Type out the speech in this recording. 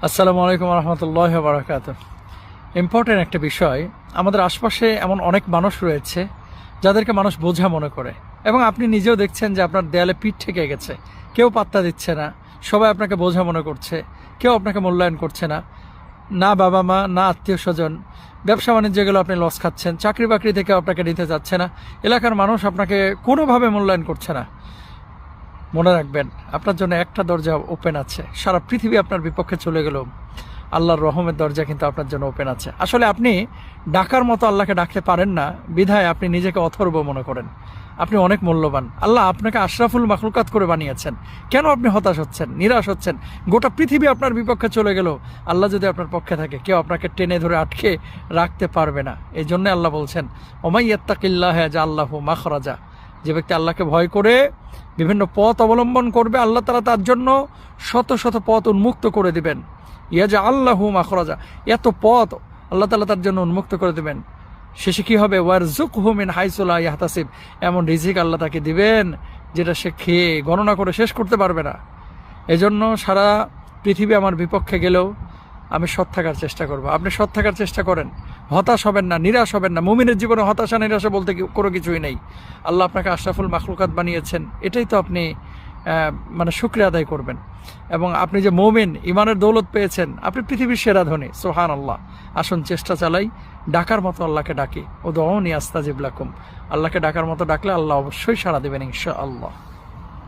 আসসালামু আলাইকুম রহমতুল্লাহ বারাকাত। ইম্পর্টেন্ট একটা বিষয়, আমাদের আশপাশে এমন অনেক মানুষ রয়েছে যাদেরকে মানুষ বোঝা মনে করে, এবং আপনি নিজেও দেখছেন যে আপনার দেয়ালে পিঠ ঠেকে গেছে, কেউ পাত্তা দিচ্ছে না, সবাই আপনাকে বোঝা মনে করছে, কেউ আপনাকে মূল্যায়ন করছে না, না বাবা মা, না আত্মীয় স্বজন, ব্যবসা বাণিজ্য যেগুলো আপনি লস খাচ্ছেন, চাকরি বাকরি থেকে আপনাকে নিতে যাচ্ছে না, এলাকার মানুষ আপনাকে কোনোভাবে মূল্যায়ন করছে না। মনে রাখবেন, আপনার জন্য একটা দরজা ওপেন আছে। সারা পৃথিবী আপনার বিপক্ষে চলে গেলেও আল্লাহর রহমের দরজা কিন্তু আপনার জন্য ওপেন আছে। আসলে আপনি ডাকার মতো আল্লাহকে ডাকতে পারেন না, বিধায় আপনি নিজেকে অথর্ব মনে করেন। আপনি অনেক মূল্যবান, আল্লাহ আপনাকে আশরাফুল মাখলুকাত করে বানিয়েছেন। কেন আপনি হতাশ হচ্ছেন, নিরাশ হচ্ছেন? গোটা পৃথিবী আপনার বিপক্ষে চলে গেল, আল্লাহ যদি আপনার পক্ষে থাকে, কেউ আপনাকে টেনে ধরে আটকে রাখতে পারবে না। এই জন্য আল্লাহ বলছেন, ওমাইয়াত্তাকিল্লাহ জাআল্লাহু মাখরাজা। যে ব্যক্তি আল্লাহকে ভয় করে বিভিন্ন পথ অবলম্বন করবে, আল্লাহ তাআলা তার জন্য শত শত পথ উন্মুক্ত করে দিবেন। ইয়াজআল্লাহু মাখরাজা, এত পথ আল্লাহ তাআলা তার জন্য উন্মুক্ত করে দিবেন। শেষে কি হবে? ওয়ারযুকহু মিন হাইসু লা ইয়াহতাসিব, এমন রিজিক আল্লাহ তাকে দিবেন যেটা সে খেয়ে গণনা করে শেষ করতে পারবে না। এজন্য সারা পৃথিবী আমার বিপক্ষে গেলেও আমি সৎ থাকার চেষ্টা করব। আপনি সৎ থাকার চেষ্টা করেন, হতাশ হবেন না, নিরাশ হবেন না। মুমিনের জীবনে হতাশা নিরাশা বলতে কোনো কিছুই নেই। আল্লাহ আপনাকে আশরাফুল মাখলুকাত বানিয়েছেন, এটাই তো আপনি শুকরিয়া আদায় করবেন। এবং আপনি যে মুমিন, ইমানের দৌলত পেয়েছেন, আপনি পৃথিবীর সেরা ধনী। সুবহানাল্লাহ। আসুন চেষ্টা চালাই, ডাকার মতো আল্লাহকে ডাকি। উদউনি আস্তাজিব লাকুম। আল্লাহকে ডাকার মতো ডাকলে আল্লাহ অবশ্যই সাড়া দেবেন ইনশাআল্লাহ।